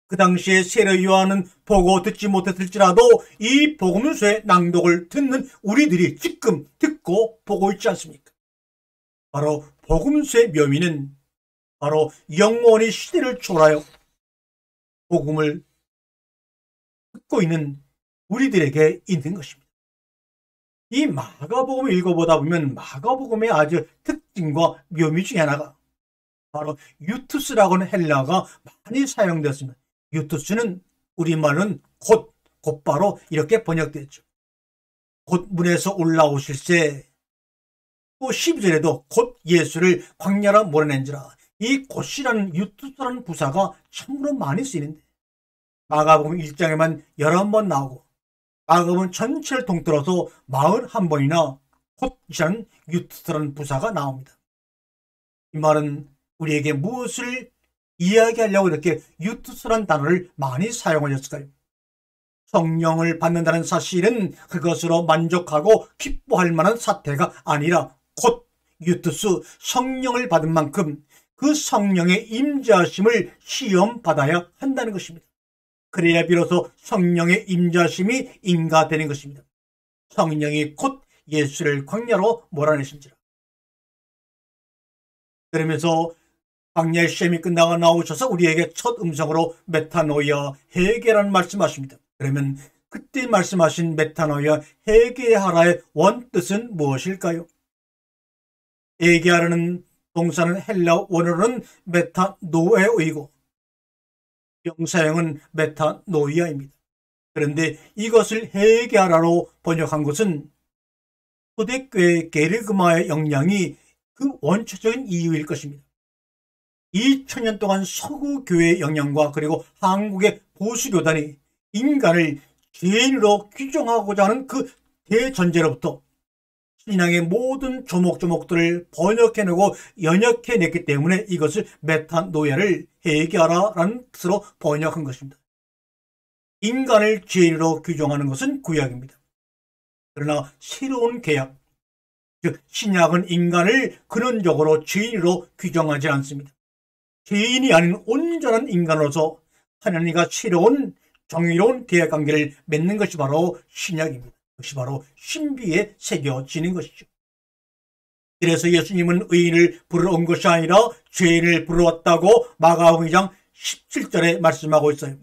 그 당시에 세례 요한은 보고 듣지 못했을지라도 이 복음서의 낭독을 듣는 우리들이 지금 듣고 보고 있지 않습니까? 바로 복음서의 묘미는 바로 영원히 시대를 초월하여 복음을 듣고 있는 우리들에게 있는 것입니다. 이 마가복음을 읽어보다 보면 마가복음의 아주 특징과 묘미 중에 하나가 바로 유투스라고 하는 헬라어가 많이 사용되었습니다. 유투스는 우리말은 곧바로 이렇게 번역되었죠. 곧 문에서 올라오실 때 또 12절에도 곧 예수를 광야로 몰아낸지라. 이 곧이라는 유투스라는 부사가 참으로 많이 쓰이는데 마가복음 1장에만 11번 나오고 마가복음 전체를 통틀어서 41번이나 곧이라는 유투스라는 부사가 나옵니다. 이 말은 우리에게 무엇을 이야기하려고 이렇게 유투스라는 단어를 많이 사용하셨을까요? 성령을 받는다는 사실은 그것으로 만족하고 기뻐할 만한 사태가 아니라 곧 유투스 성령을 받은 만큼 그 성령의 임재하심을 시험받아야 한다는 것입니다. 그래야 비로소 성령의 임재하심이 인가되는 것입니다. 성령이 곧 예수를 광야로 몰아내신지라. 그러면서 광야의 시험이 끝나고 나오셔서 우리에게 첫 음성으로 메타노이아 회개라는 말씀하십니다. 그러면 그때 말씀하신 메타노이아 회개하라의 원뜻은 무엇일까요? 회개하라는 동사는 헬라 원어로는 메타노에오이고 명사형은 메타노이아입니다. 그런데 이것을 회개하라로 번역한 것은 초대교회 게르그마의 영향이 그 원초적인 이유일 것입니다. 2000년 동안 서구 교회의 영향과 그리고 한국의 보수교단이 인간을 죄인으로 규정하고자 하는 그 대전제로부터 신앙의 모든 조목조목들을 번역해내고 연역해냈기 때문에 이것을 메타노이아를 회개하라라는 뜻으로 번역한 것입니다. 인간을 죄인으로 규정하는 것은 구약입니다. 그러나 새로운 계약, 즉 신약은 인간을 근원적으로 죄인으로 규정하지 않습니다. 죄인이 아닌 온전한 인간으로서 하나님과 새로운 정의로운 계약관계를 맺는 것이 바로 신약입니다. 그것이 바로 신비에 새겨지는 것이죠. 그래서 예수님은 의인을 부르러 온 것이 아니라 죄인을 부르러 왔다고 마가복음 2장 17절에 말씀하고 있어요.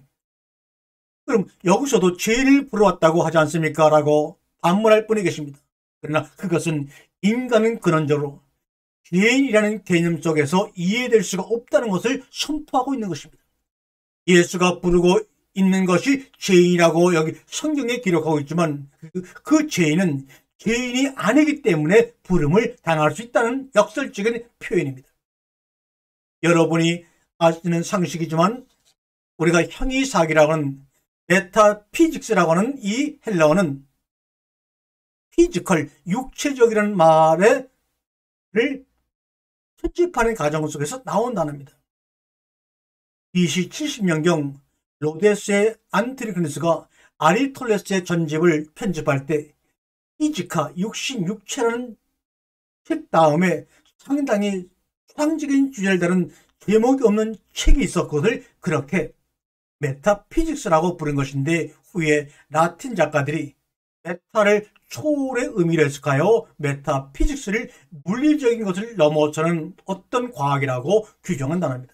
그럼 여기서도 죄인을 부르러 왔다고 하지 않습니까? 라고 반문할 분이 계십니다. 그러나 그것은 인간은 근원적으로 죄인이라는 개념 속에서 이해될 수가 없다는 것을 선포하고 있는 것입니다. 예수가 부르고 있는 것이 죄인이라고 여기 성경에 기록하고 있지만 그 죄인은 죄인이 아니기 때문에 부름을 당할 수 있다는 역설적인 표현입니다. 여러분이 아시는 상식이지만 우리가 형이사기라고 하는 메타피직스라고 하는 이 헬라어는 피지컬, 육체적이라는 말을 편집하는 과정 속에서 나온 단어입니다. BC 70년경 로데스의 안트리크니스가 아리토텔레스의 전집을 편집할 때 피지카, 육신육체라는 책 다음에 상당히 추상적인 주제를 다룬 제목이 없는 책이 있었거든 그렇게 메타피직스라고 부른 것인데 후에 라틴 작가들이 메타를 초월의 의미로 해석하여 메타피직스를 물리적인 것을 넘어서는 어떤 과학이라고 규정한 단어입니다.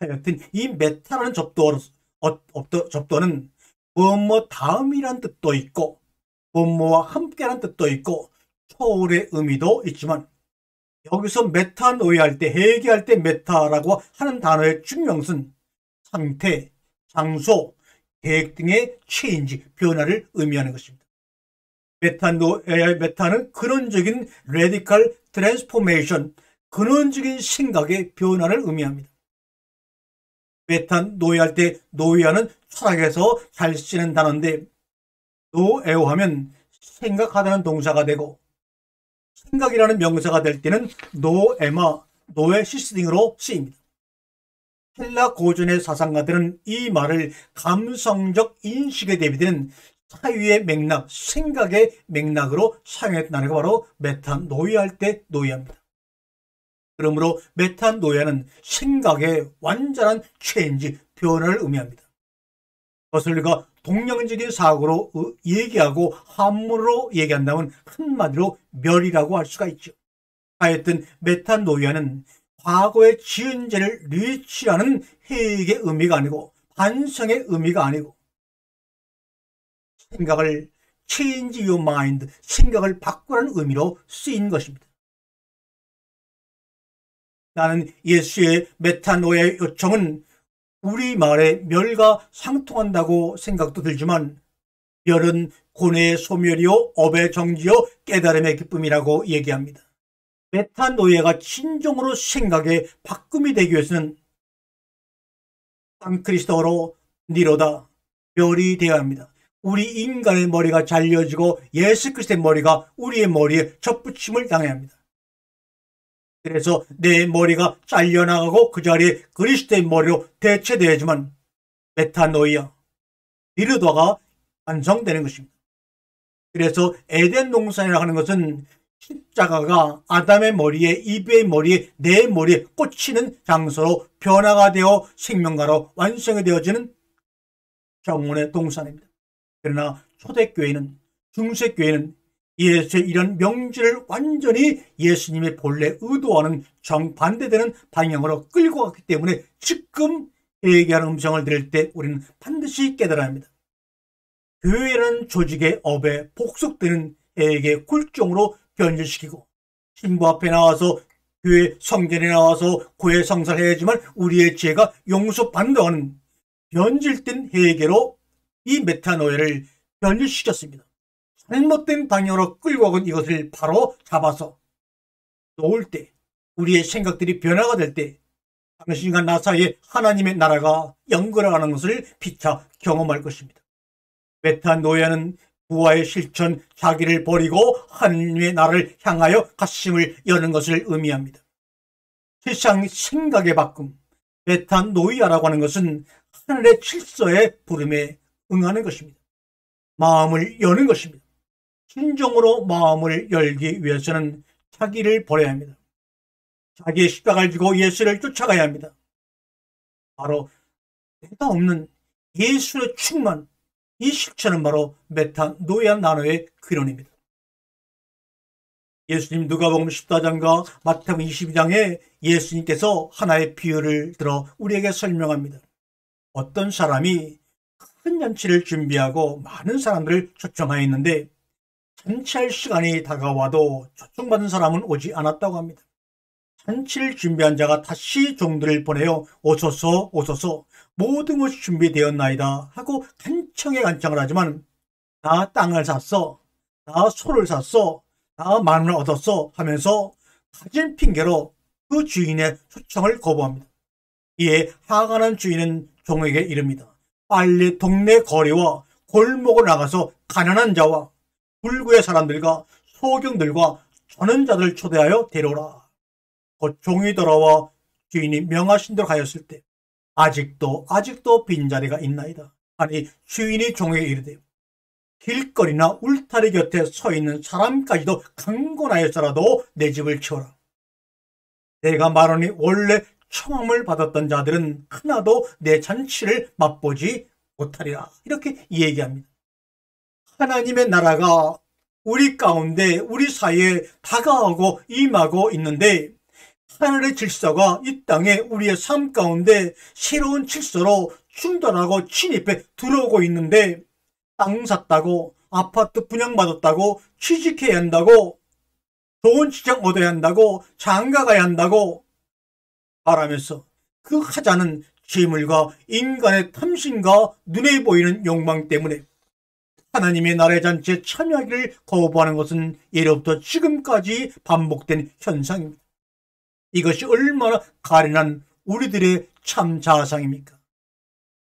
하여튼 이 메타라는 접도는 무엇 다음이란 뜻도 있고 무엇과 함께라는 뜻도 있고 초월의 의미도 있지만 여기서 메타노이아 할 때 회개할 때 메타라고 하는 단어의 중명은 상태, 장소, 계획 등의 체인지, 변화를 의미하는 것입니다. 메타는 근원적인 레디컬 트랜스포메이션, 근원적인 생각의 변화를 의미합니다. 메타노이아 할 때 노이아는 철학에서 잘 쓰는 단어인데 노에오하면 생각하다는 동사가 되고 생각이라는 명사가 될 때는 노에마, 노에시스 등으로 쓰입니다. 헬라 고전의 사상가들은 이 말을 감성적 인식에 대비되는 사유의 맥락, 생각의 맥락으로 사용했다는 게 바로 메타노이아 할 때 노이아입니다. 그러므로 메타노이아는 생각의 완전한 체인지, 변화를 의미합니다. 그것을 우리가 동양적인 사고로 얘기하고 한문으로 얘기한다면 한마디로 멸이라고 할 수가 있죠. 하여튼 메타노이아는 과거의 지은 죄를 리치라는 회개의 의미가 아니고 반성의 의미가 아니고 생각을 change your mind, 생각을 바꾸라는 의미로 쓰인 것입니다. 나는 예수의 메타노이아의 요청은 우리말의 멸과 상통한다고 생각도 들지만 멸은 고뇌의 소멸이요 업의 정지요 깨달음의 기쁨이라고 얘기합니다. 메타노이아가 진정으로 생각의 바꿈이 되기 위해서는 산크리스토로 니로다, 멸이 되어야 합니다. 우리 인간의 머리가 잘려지고 예수 그리스도의 머리가 우리의 머리에 접붙임을 당해야 합니다. 그래서 내 머리가 잘려나가고 그 자리에 그리스도의 머리로 대체되어야지만 메타노이아, 니르도가 완성되는 것입니다. 그래서 에덴 동산이라고 하는 것은 십자가가 아담의 머리에, 이브의 머리에, 내 머리에 꽂히는 장소로 변화가 되어 생명가로 완성이 되어지는 정원의 동산입니다. 그러나 초대교회는, 중세교회는 예수의 이런 명제를 완전히 예수님의 본래 의도와는 정반대되는 방향으로 끌고 갔기 때문에 지금 회개하는 음성을 들을 때 우리는 반드시 깨달아야 합니다. 교회라는 조직의 업에 복속되는 회개 굴종으로 변질시키고 신부 앞에 나와서 교회 성전에 나와서 고해 성사를 해야지만 우리의 죄가 용서받는다고 하는 변질된 회개로 이 메타노이아를 변질시켰습니다. 잘못된 방향으로 끌고 간 이것을 바로 잡아서 놓을 때 우리의 생각들이 변화가 될 때 당신과 나 사이에 하나님의 나라가 연결하는 것을 피차 경험할 것입니다. 메타노야는 부활의 실천, 자기를 버리고 하나님의 나라를 향하여 가심을 여는 것을 의미합니다. 세상 생각의 바꿈, 메타노이아라고 하는 것은 하늘의 질서의 부름에 응하는 것입니다. 마음을 여는 것입니다. 진정으로 마음을 열기 위해서는 자기를 버려야 합니다. 자기의 십자가를 지고 예수를 쫓아가야 합니다. 바로 내가 없는 예수의 충만, 이 실천은 바로 메타노이아 나노의 근원입니다. 예수님 누가복음 14장과 마태복음 22장에 예수님께서 하나의 비유를 들어 우리에게 설명합니다. 어떤 사람이 큰 잔치를 준비하고 많은 사람들을 초청하여 있는데 잔치할 시간이 다가와도 초청받은 사람은 오지 않았다고 합니다. 잔치를 준비한 자가 다시 종들을 보내어 오소서 오소서 모든 것이 준비되었나이다 하고 간청을 하지만 나 땅을 샀어, 나 소를 샀어, 나 마늘을 얻었어 하면서 가진 핑계로 그 주인의 초청을 거부합니다. 이에 화가 난 주인은 종에게 이릅니다. 빨리 동네 거리와 골목을 나가서 가난한 자와 불구의 사람들과 소경들과 저는 자들을 초대하여 데려오라. 곧 종이 돌아와 주인이 명하신 대로 하였을 때 아직도 빈자리가 있나이다. 아니 주인이 종에게 이르되 길거리나 울타리 곁에 서 있는 사람까지도 강권하였더라도 내 집을 치워라. 내가 말하니 원래 청함을 받았던 자들은 하나도 내 잔치를 맛보지 못하리라. 이렇게 얘기합니다. 하나님의 나라가 우리 가운데 우리 사이에 다가오고 임하고 있는데 하늘의 질서가 이 땅에 우리의 삶 가운데 새로운 질서로 충돌하고 침입해 들어오고 있는데 땅 샀다고 아파트 분양받았다고 취직해야 한다고 좋은 직장 얻어야 한다고 장가 가야 한다고 말하면서 그 하자는 재물과 인간의 탐심과 눈에 보이는 욕망 때문에 하나님의 나라의 잔치에 참여하기를 거부하는 것은 예로부터 지금까지 반복된 현상입니다. 이것이 얼마나 가련한 우리들의 참 자상입니까?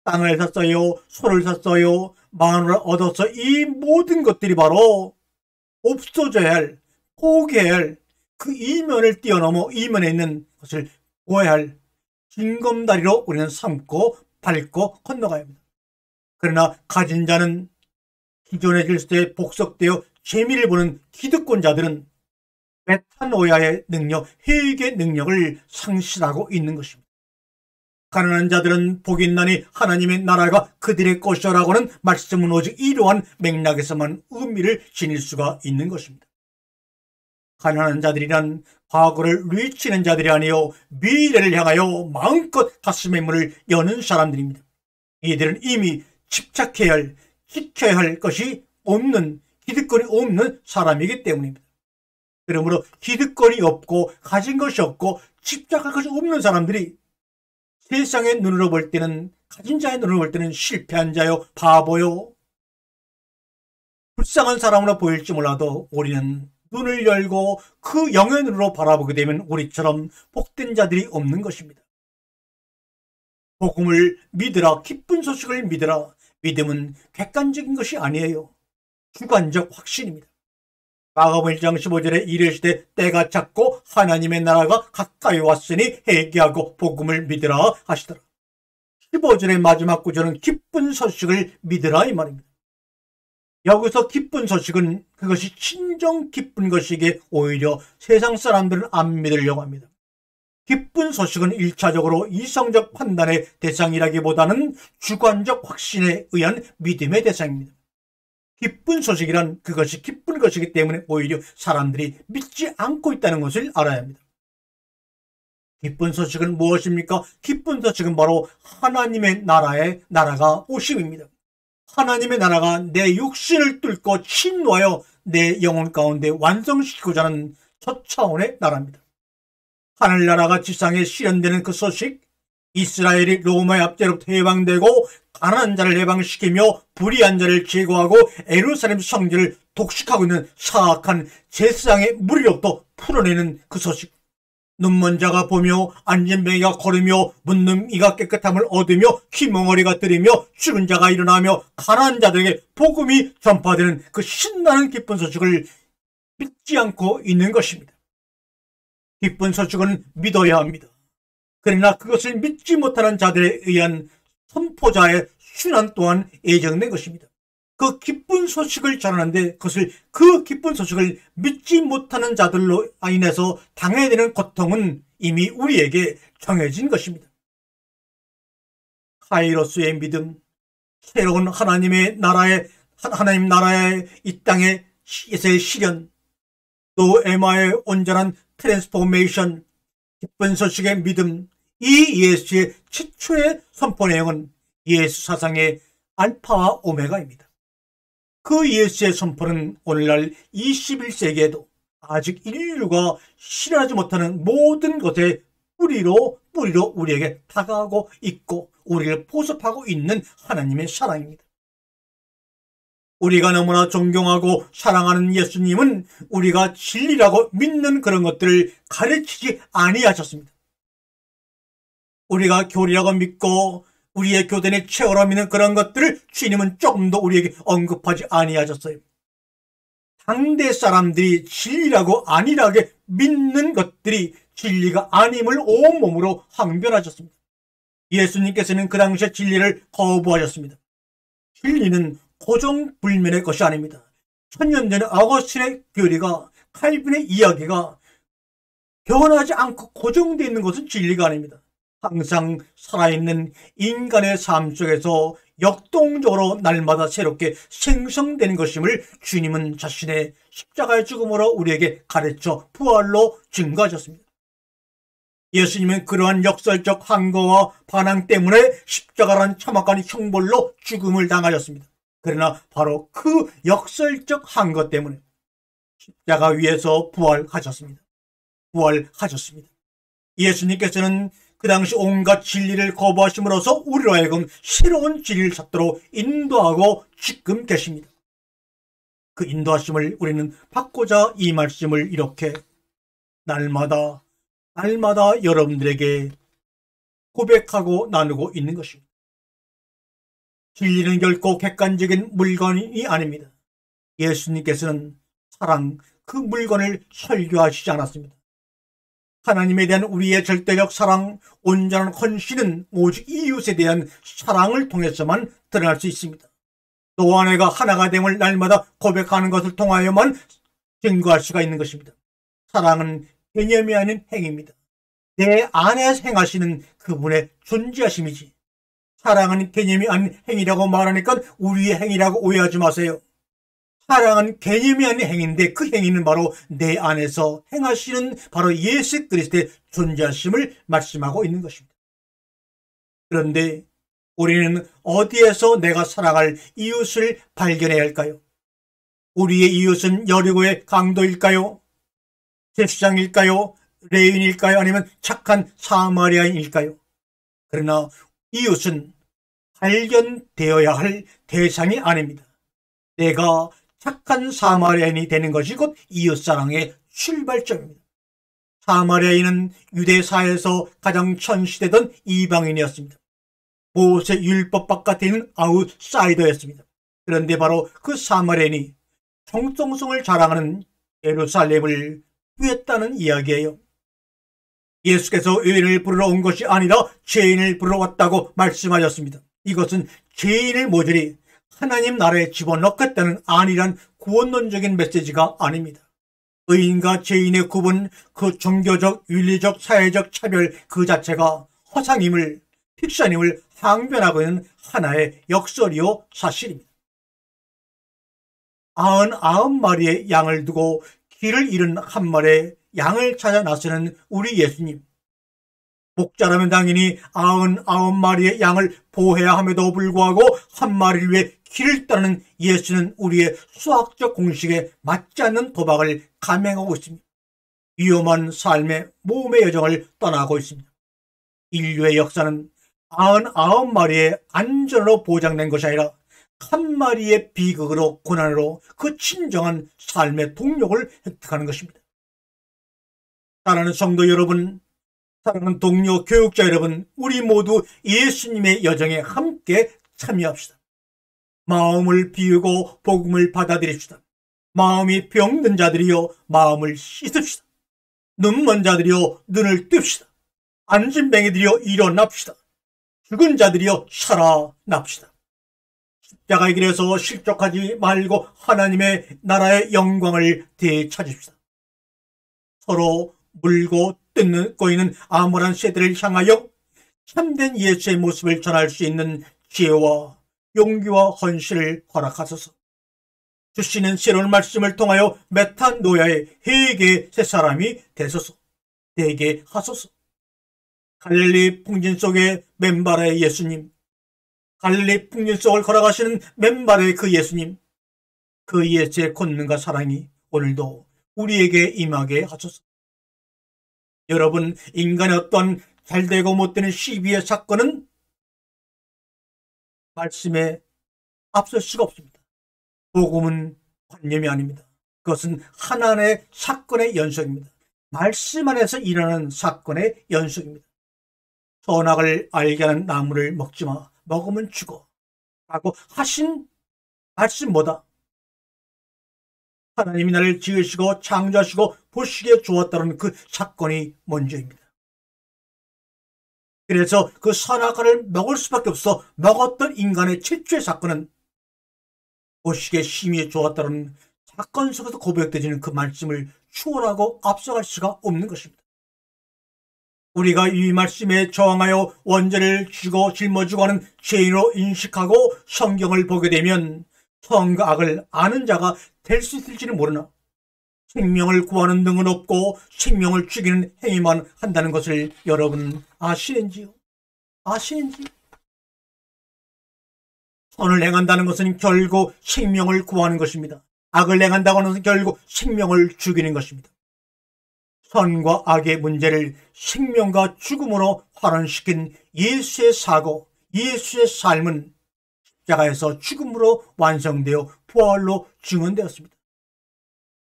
땅을 샀어요, 소를 샀어요, 마늘을 얻어서 이 모든 것들이 바로 없어져야 할, 포기해야 할, 그 이면을 뛰어넘어 이면에 있는 것을 보아야 할 징검다리로 우리는 삼고 밟고 건너가야 합니다. 그러나 가진 자는 기존의 질서에 복속되어 재미를 보는 기득권자들은 메타노야의 능력, 회개의 능력을 상실하고 있는 것입니다. 가난한 자들은 복이 있나니 하나님의 나라가 그들의 것이라고는 말씀은 오직 이러한 맥락에서만 의미를 지닐 수가 있는 것입니다. 가난한 자들이란 과거를 뉘치는 자들이 아니요 미래를 향하여 마음껏 가슴의 문을 여는 사람들입니다. 이들은 이미 집착해야 할, 지켜야 할 것이 없는, 기득권이 없는 사람이기 때문입니다. 그러므로 기득권이 없고 가진 것이 없고 집착할 것이 없는 사람들이 세상의 눈으로 볼 때는, 가진 자의 눈으로 볼 때는 실패한 자요, 바보요, 불쌍한 사람으로 보일지 몰라도 우리는 눈을 열고 그 영의 눈으로 바라보게 되면 우리처럼 복된 자들이 없는 것입니다. 복음을 믿으라, 기쁜 소식을 믿으라. 믿음은 객관적인 것이 아니에요. 주관적 확신입니다. 마가복음 1장 15절에 이르시되 때가 찼고 하나님의 나라가 가까이 왔으니 회개하고 복음을 믿으라 하시더라. 15절의 마지막 구절은 기쁜 소식을 믿으라 이 말입니다. 여기서 기쁜 소식은 그것이 진정 기쁜 것이기에 오히려 세상 사람들은 안 믿으려고 합니다. 기쁜 소식은 1차적으로 이성적 판단의 대상이라기보다는 주관적 확신에 의한 믿음의 대상입니다. 기쁜 소식이란 그것이 기쁜 것이기 때문에 오히려 사람들이 믿지 않고 있다는 것을 알아야 합니다. 기쁜 소식은 무엇입니까? 기쁜 소식은 바로 하나님의 나라가 오심입니다. 하나님의 나라가 내 육신을 뚫고 침노하여 내 영혼 가운데 완성시키고자 하는 첫 차원의 나라입니다. 하늘나라가 지상에 실현되는 그 소식, 이스라엘이 로마의 압제로부터 해방되고 가난한 자를 해방시키며 불의한 자를 제거하고 예루살렘 성전을 독식하고 있는 사악한 제사장의 무리로부터 풀어내는 그 소식, 눈먼 자가 보며 앉은 뱅이가 걸으며 묻는 이가 깨끗함을 얻으며 흰멍어리가 들이며 죽은 자가 일어나며 가난한 자들에게 복음이 전파되는 그 신나는 기쁜 소식을 믿지 않고 있는 것입니다. 기쁜 소식은 믿어야 합니다. 그러나 그것을 믿지 못하는 자들에 의한 선포자의 순환 또한 예정된 것입니다. 그 기쁜 소식을 전하는데 그 기쁜 소식을 믿지 못하는 자들로 인해서 당해야 되는 고통은 이미 우리에게 정해진 것입니다. 카이로스의 믿음, 새로운 하나님 나라의 이 땅에서의 실현, 또 에마의 온전한 트랜스포메이션, 기쁜 소식의 믿음, 이 예수의 최초의 선포 내용은 예수 사상의 알파와 오메가입니다. 그 예수의 선포는 오늘날 21세기에도 아직 인류가 실현하지 못하는 모든 것의 뿌리로 우리에게 다가가고 있고 우리를 보습하고 있는 하나님의 사랑입니다. 우리가 너무나 존경하고 사랑하는 예수님은 우리가 진리라고 믿는 그런 것들을 가르치지 아니하셨습니다. 우리가 교리라고 믿고 우리의 교단의 최고로 믿는 그런 것들을 주님은 조금도 우리에게 언급하지 아니하셨어요. 당대 사람들이 진리라고 안일하게 믿는 것들이 진리가 아님을 온몸으로 항변하셨습니다. 예수님께서는 그 당시에 진리를 거부하셨습니다. 진리는 고정불면의 것이 아닙니다. 천년 전에 아거스틴의 교리가, 칼빈의 이야기가 변하지 않고 고정되어 있는 것은 진리가 아닙니다. 항상 살아있는 인간의 삶 속에서 역동적으로 날마다 새롭게 생성되는 것임을 주님은 자신의 십자가의 죽음으로 우리에게 가르쳐 부활로 증거하셨습니다. 예수님은 그러한 역설적 항거와 반항 때문에 십자가란 참혹한 형벌로 죽음을 당하셨습니다. 그러나 바로 그 역설적 항거 때문에 십자가 위에서 부활하셨습니다. 예수님께서는 그 당시 온갖 진리를 거부하심으로써 우리로 하여금 새로운 진리를 찾도록 인도하고 지금 계십니다. 그 인도하심을 우리는 받고자 이 말씀을 이렇게 날마다 여러분들에게 고백하고 나누고 있는 것입니다. 진리는 결코 객관적인 물건이 아닙니다. 예수님께서는 사랑, 그 물건을 설교하시지 않았습니다. 하나님에 대한 우리의 절대적 사랑, 온전한 헌신은 오직 이웃에 대한 사랑을 통해서만 드러날 수 있습니다. 또 아내가 하나가 됨을 날마다 고백하는 것을 통하여만 증거할 수가 있는 것입니다. 사랑은 개념이 아닌 행위입니다. 내 안에 행하시는 그분의 존재하심이지, 사랑은 개념이 아닌 행위라고 말하니까 우리의 행위라고 오해하지 마세요. 사랑은 개념이 아닌 행위인데 그 행위는 바로 내 안에서 행하시는 바로 예수 그리스도의 존재하심을 말씀하고 있는 것입니다. 그런데 우리는 어디에서 내가 사랑할 이웃을 발견해야 할까요? 우리의 이웃은 여리고의 강도일까요? 제사장일까요? 레위인일까요? 아니면 착한 사마리아인일까요? 그러나 이웃은 발견되어야 할 대상이 아닙니다. 내가 착한 사마리아인이 되는 것이 곧 이웃사랑의 출발점입니다. 사마리아인은 유대사에서 가장 천시되던 이방인이었습니다. 모세 율법 바깥에 있는 아웃사이더였습니다. 그런데 바로 그 사마리아인이 정통성을 자랑하는 예루살렘을 구했다는 이야기예요. 예수께서 의인을 부르러 온 것이 아니라 죄인을 부르러 왔다고 말씀하셨습니다. 이것은 죄인을 모조리 하나님 나라에 집어넣겠다는 안일한 구원론적인 메시지가 아닙니다. 의인과 죄인의 구분, 그 종교적, 윤리적, 사회적 차별 그 자체가 허상임을, 픽션임을 항변하고 있는 하나의 역설이요 사실입니다. 99마리의 양을 두고 길을 잃은 한 마리의 양을 찾아 나서는 우리 예수님. 목자라면 당연히 99마리의 양을 보호해야 함에도 불구하고 한 마리를 위해 길을 떠나는 예수는 우리의 수학적 공식에 맞지 않는 도박을 감행하고 있습니다. 위험한 삶의 몸의 여정을 떠나고 있습니다. 인류의 역사는 99마리의 안전으로 보장된 것이 아니라 한 마리의 비극으로 고난으로 그 진정한 삶의 동력을 획득하는 것입니다. 사랑하는 성도 여러분, 사랑하는 동료 교육자 여러분, 우리 모두 예수님의 여정에 함께 참여합시다. 마음을 비우고 복음을 받아들입시다. 마음이 병든 자들이여 마음을 씻읍시다. 눈먼 자들이여 눈을 뜹시다. 앉은 뱅이들이여 일어납시다. 죽은 자들이여 살아납시다. 십자가의 길에서 실족하지 말고 하나님의 나라의 영광을 되찾읍시다. 서로 물고 뜯고 있는 암울한 세대를 향하여 참된 예수의 모습을 전할 수 있는 지혜와 용기와 헌신을 허락하소서. 주시는 새로운 말씀을 통하여 메탄노야의 회개 새 사람이 되소서. 되게 하소서. 갈릴리 풍진 속의 맨바라의 예수님, 갈릴리 풍진 속을 걸어가시는 맨바라의 그 예수님, 그 예수의 권능과 사랑이 오늘도 우리에게 임하게 하소서. 여러분, 인간의 어떤 잘되고 못되는 시비의 사건은 말씀에 앞설 수가 없습니다. 복음은 관념이 아닙니다. 그것은 하나님의 사건의 연속입니다. 말씀 안에서 일어나는 사건의 연속입니다. 선악을 알게 하는 나무를 먹지마, 먹으면 죽어 라고 하신 말씀보다 하나님이 나를 지으시고 창조하시고 보시기에 좋았다는 그 사건이 먼저입니다. 그래서 그 선악과를 먹을 수밖에 없어 먹었던 인간의 최초의 사건은 보시기에 심히 좋았다는 사건 속에서 고백되어지는 그 말씀을 추월하고 앞서갈 수가 없는 것입니다. 우리가 이 말씀에 저항하여 원죄를 주고 짊어지고 하는 죄인으로 인식하고 성경을 보게 되면 선과 악을 아는 자가 될 수 있을지는 모르나 생명을 구하는 능은 없고 생명을 죽이는 행위만 한다는 것을 여러분 아시는지요? 아시는지? 선을 행한다는 것은 결국 생명을 구하는 것입니다. 악을 행한다고 하는 것은 결국 생명을 죽이는 것입니다. 선과 악의 문제를 생명과 죽음으로 환원시킨 예수의 사고, 예수의 삶은 십자가에서 죽음으로 완성되어 부활로 증언되었습니다.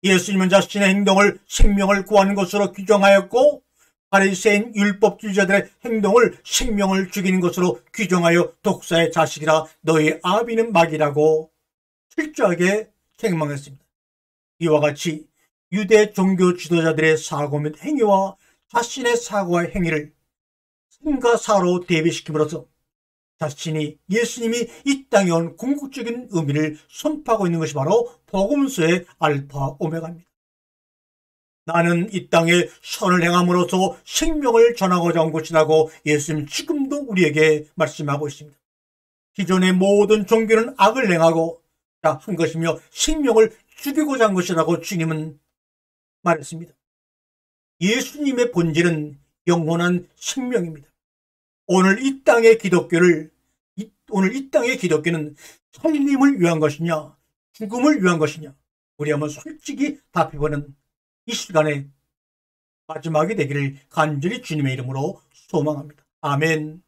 예수님은 자신의 행동을 생명을 구하는 것으로 규정하였고 바리새인 율법주의자들의 행동을 생명을 죽이는 것으로 규정하여 독사의 자식이라 너희 아비는 마귀라고 철저하게 책망했습니다. 이와 같이 유대 종교 지도자들의 사고 및 행위와 자신의 사고와 행위를 생과 사로 대비시킴으로써 자신이 예수님이 이 땅에 온 궁극적인 의미를 선포하고 있는 것이 바로 복음서의 알파 오메가입니다. 나는 이 땅에 선을 행함으로써 생명을 전하고자 온 것이라고 예수님 지금도 우리에게 말씀하고 있습니다. 기존의 모든 종교는 악을 행하고 한 것이며 생명을 죽이고자 한 것이라고 주님은 말했습니다. 예수님의 본질은 영원한 생명입니다. 오늘 이 땅의 기독교는 살림을 위한 것이냐 죽음을 위한 것이냐 우리 한번 솔직히 답해보는 이 시간에 마지막이 되기를 간절히 주님의 이름으로 소망합니다. 아멘.